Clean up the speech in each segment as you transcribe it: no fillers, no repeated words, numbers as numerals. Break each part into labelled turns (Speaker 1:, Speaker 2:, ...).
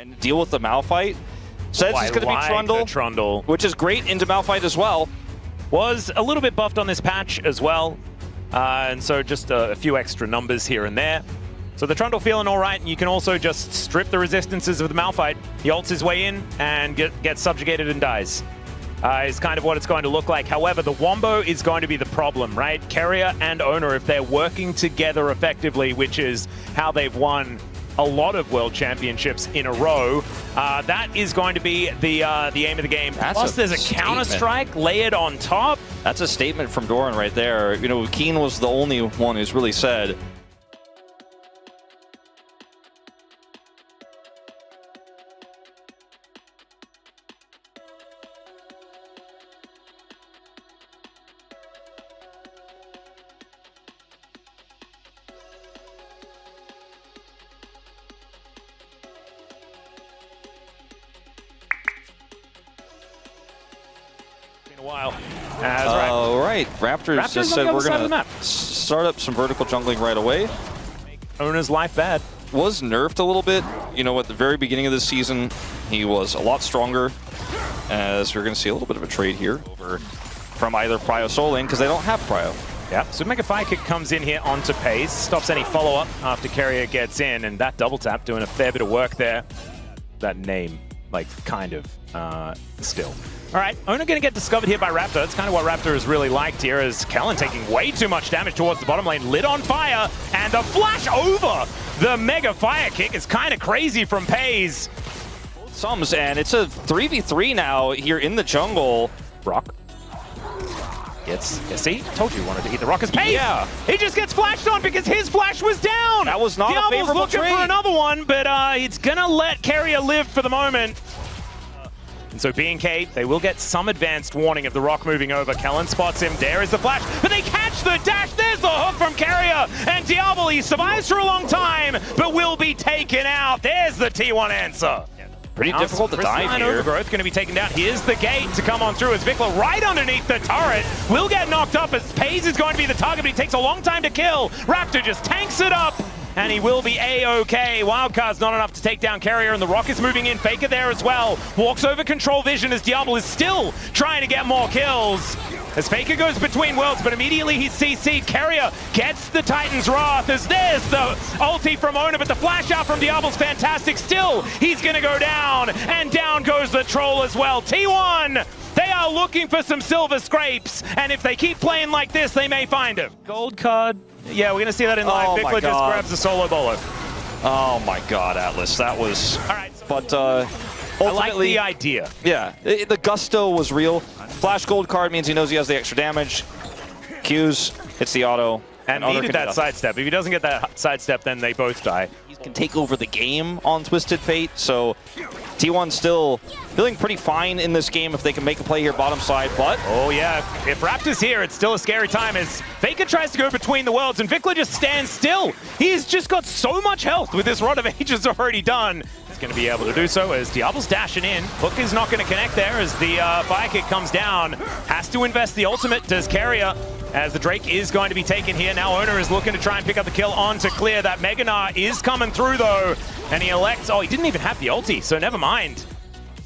Speaker 1: and deal with the Malphite. Says he's going to be Trundle, which is great into Malphite as well.
Speaker 2: Was a little bit buffed on this patch as well, and so just a few extra numbers here and there. So the Trundle feeling all right, and you can also just strip the resistances of the Malphite. He ults his way in and gets subjugated and dies. Is kind of what it's going to look like. However, the Wombo is going to be the problem, right? Keria and Owner, if they're working together effectively, which is how they've won a lot of world championships in a row, that is going to be the aim of the game. Plus, there's a counter-strike layered on top.
Speaker 1: That's a statement from Doran right there. You know, Keen was the only one who's really said,
Speaker 2: a while.
Speaker 1: Right. Raptors just said we're going to start up some vertical jungling right away.
Speaker 2: Make Owner's life bad.
Speaker 1: Was nerfed a little bit. You know, at the very beginning of the season, he was a lot stronger. As we're going to see a little bit of a trade here over from either Prio Soul Lane, because they don't have Prio.
Speaker 2: Yeah, so Mega Fire Kick comes in here onto Pace, stops any follow-up after Keria gets in, and that double tap doing a fair bit of work there. That name, like, kind of, still. All right, Owner going to get discovered here by Raptor. That's kind of what Raptor has really liked here, as Kellen taking way too much damage towards the bottom lane, lit on fire, and the flash over the Mega Fire Kick is kind of crazy from Paze.
Speaker 1: Sums, and it's a 3v3 now here in the jungle.
Speaker 2: Rock. See? Told you he wanted to eat the Rock as Paze.
Speaker 1: Yeah.
Speaker 2: He just gets flashed on because his flash was down.
Speaker 1: That was not a favorable
Speaker 2: looking
Speaker 1: trade.
Speaker 2: for another one, but it's going to let Keria live for the moment. And so B&K, they will get some advanced warning of the Rock moving over. Kellen spots him. There is the flash, but they catch the dash. There's the hook from Keria. And Diablo, he survives for a long time, but will be taken out. There's the T1 answer.
Speaker 1: Pretty difficult to dive here.
Speaker 2: Overgrowth going to be taken down. Here's the gate to come on through as Vikla right underneath the turret will get knocked up as Paze is going to be the target, but he takes a long time to kill. Raptor just tanks it up, and he will be A-OK. Wildcard's not enough to take down Carrier, and the Rock is moving in. Faker there as well. Walks over control vision as Diablo is still trying to get more kills. As Faker goes between worlds, but immediately he's CC'd. Carrier gets the Titan's Wrath as there's the ulti from Owner, but the flash out from Diablo's fantastic. Still, he's going to go down, and down goes the Troll as well. T1, they are looking for some silver scrapes, and if they keep playing like this, they may find him. Gold card. Yeah, we're going to see that in live. Vikla just grabs the solo bolo.
Speaker 1: Oh my god, Atlas, that was...
Speaker 2: All right.
Speaker 1: But
Speaker 2: I like the idea.
Speaker 1: Yeah, the gusto was real. Flash gold card means he knows he has the extra damage. Qs, hits the auto.
Speaker 2: And needed that sidestep. If he doesn't get that sidestep, then they both die.
Speaker 1: He can take over the game on Twisted Fate, so T1 still feeling pretty fine in this game if they can make a play here bottom side, but...
Speaker 2: Oh yeah, if Raptor's here, it's still a scary time as Faker tries to go between the worlds and Vikla just stands still. He's just got so much health with this Rod of Ages already done. He's going to be able to do so as Diablo's dashing in. Hook is not going to connect there as the fire kick comes down. Has to invest the ultimate, does Keria, as the Drake is going to be taken here. Now Owner is looking to try and pick up the kill on to clear. That Mega Gnar is coming through though, and he elects, oh, he didn't even have the ulti, so never mind.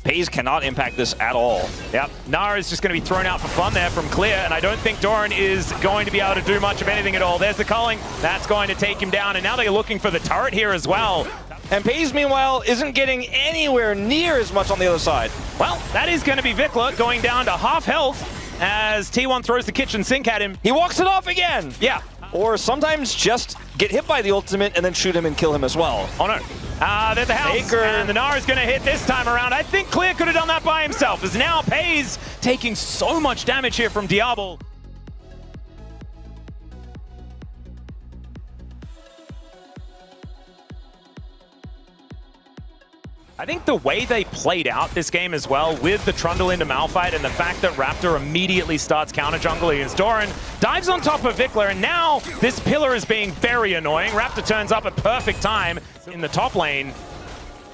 Speaker 1: Paze cannot impact this at all.
Speaker 2: Yep, Gnar is just going to be thrown out for fun there from Clear, and I don't think Doran is going to be able to do much of anything at all. There's the culling, that's going to take him down, and now they're looking for the turret here as well.
Speaker 1: And Paze, meanwhile, isn't getting anywhere near as much on the other side.
Speaker 2: Well, that is going to be Vikla going down to half health as T1 throws the kitchen sink at him.
Speaker 1: He walks it off again.
Speaker 2: Yeah.
Speaker 1: Or sometimes just get hit by the ultimate and then shoot him and kill him as well.
Speaker 2: Oh no. There's the house,
Speaker 1: Baker.
Speaker 2: And the Gnar is going to hit this time around. I think Clear could have done that by himself, as now Paze taking so much damage here from Diablo. I think the way they played out this game as well, with the Trundle into Malphite and the fact that Raptor immediately starts counter jungle against Doran, dives on top of Vikla, and now this pillar is being very annoying. Raptor turns up at perfect time in the top lane.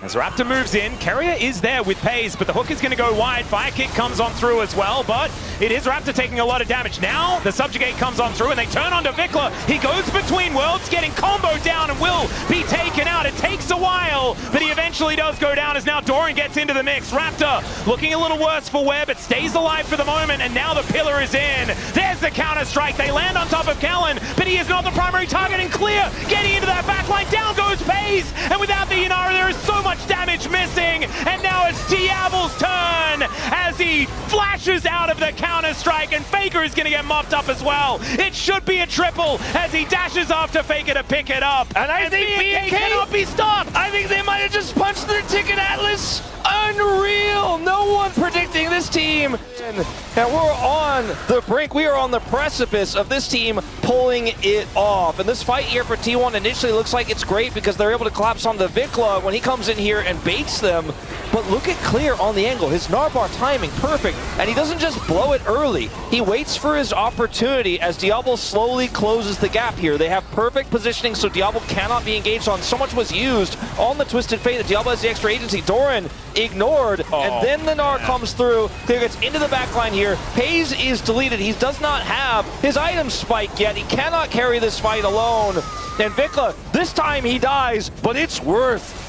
Speaker 2: As Raptor moves in, Keria is there with Paze, but the hook is going to go wide. Fire kick comes on through as well, but it is Raptor taking a lot of damage. Now the subjugate comes on through and they turn onto Vikla. He goes between worlds, getting combo down and will be taken out. It takes a while, but he eventually does go down as now Doran gets into the mix. Raptor looking a little worse for wear, but stays alive for the moment, and now the pillar is in. There's the counter-strike. They land on top of Kellen, but he is not the primary target, and Clear getting into that backline. Down goes Paze, and without the Inara, there is so much damage missing, and now it's Diablo's turn as he flashes out of the counter-strike, and Faker is going to get mopped up as well. It should be a triple as he dashes after Faker to pick it up.
Speaker 3: And I think BFX
Speaker 2: cannot be stopped.
Speaker 3: I think they might have just punched their ticket, Atlas. Unreal! No one predicting this team. And we're on the brink. We are on the precipice of this team pulling it off. And this fight here for T1 initially looks like it's great because they're able to collapse on the Vikla when he comes in here and baits them. But look at Clear on the angle. His Narbar timing perfect. And he doesn't just blow it early. He waits for his opportunity as Diablo slowly closes the gap here. They have perfect positioning so Diablo cannot be engaged on. So much was used on the Twisted Fate that Diablo has the extra agency. Doran ignored, and then the Gnar comes through. Clear gets into the backline here. Paze is deleted. He does not have his item spike yet. He cannot carry this fight alone. And Vikla, this time he dies, but it's worth.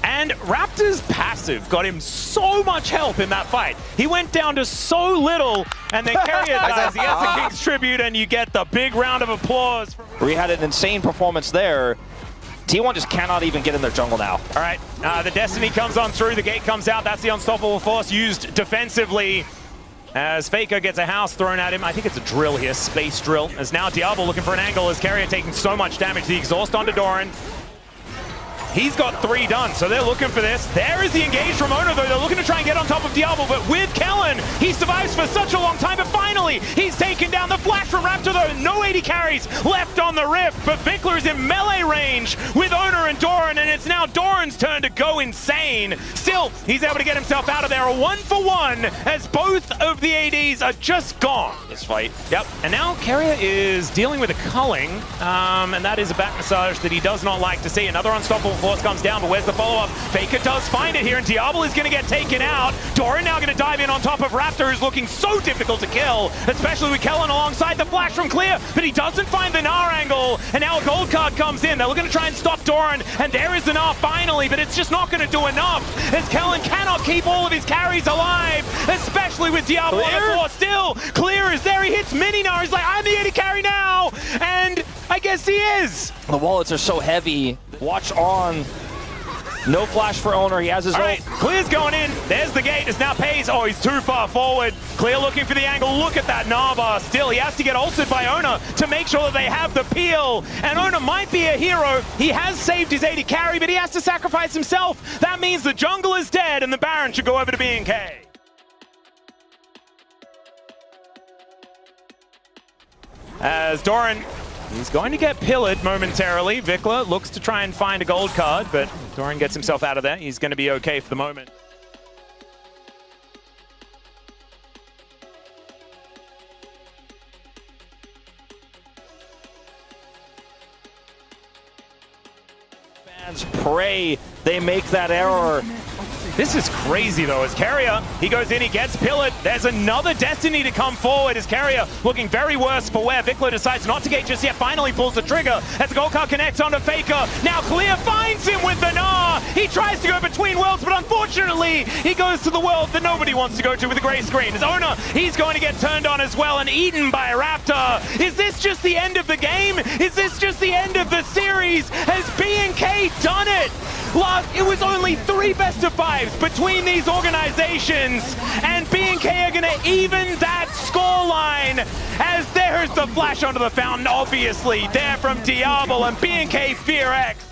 Speaker 2: And Raptor's passive got him so much health in that fight. He went down to so little, and then Keria dies. He has the King's Tribute, and you get the big round of applause.
Speaker 3: We had an insane performance there. T1 just cannot even get in their jungle now.
Speaker 2: All right, the Destiny comes on through, the gate comes out. That's the unstoppable force used defensively as Faker gets a house thrown at him. I think it's a drill here, space drill. As now Diablo looking for an angle as Keria taking so much damage. The exhaust onto Doran. He's got 3 done, so they're looking for this. There is the engage from Ono, though. They're looking to try and get on top of Diablo, but with Kellen, he survives for such a long time, but finally, he's taken down. The flash from Raptor, though. No 80 carries left on the Rift, but Vikla is in melee range with Ono and Doran, and it's now Doran's turn to go insane. Still, he's able to get himself out of there. A 1-for-1 as both of the ADs are just gone.
Speaker 3: This fight.
Speaker 2: Yep, and now Keria is dealing with a culling, and that is a back massage that he does not like to see. Another unstoppable force comes down, but where's the follow-up? Faker does find it here, and Diablo is going to get taken out. Doran now going to dive in on top of Raptor, who's looking so difficult to kill, especially with Kellen alongside. The flash from Clear, but he doesn't find the Gnar angle, and now a gold card comes in. They're looking to try and stop Doran, and there is the Gnar finally, but it's just not going to do enough, as Kellen cannot keep all of his carries alive, especially with Diablo on the floor. Still, Clear is there. He hits mini Gnar. He's like, I'm the AD carry now, and I guess he is.
Speaker 3: The wallets are so heavy. Watch on. No flash for Owner. He has his own.
Speaker 2: All right, Clear's going in. There's the gate. It's now Paze. Oh, he's too far forward. Clear looking for the angle. Look at that Narbar. Still, he has to get ulted by Owner to make sure that they have the peel. And Owner might be a hero. He has saved his AD carry, but he has to sacrifice himself. That means the jungle is dead, and the Baron should go over to BNK. As Doran, he's going to get pillared momentarily. Vikla looks to try and find a gold card, but Doran gets himself out of there. He's going to be okay for the moment.
Speaker 3: Fans pray they make that error.
Speaker 2: This is crazy, though, as Keria, he goes in, he gets pillared. There's another Destiny to come forward as Keria looking very worse for wear. Vikla decides not to gate just yet, finally pulls the trigger as the gold card connects onto Faker. Now Clear finds him with the Gnar. He tries to go between worlds, but unfortunately, he goes to the world that nobody wants to go to with the gray screen. As Owner, he's going to get turned on as well and eaten by Raptor. Is this just the end of the game? Is this just the end of the series? Has BNK done it? It was only 3 best of 5s between these organizations, and BNK are going to even that scoreline as there's the flash onto the fountain, obviously, there from Diablo and BNK Fear X.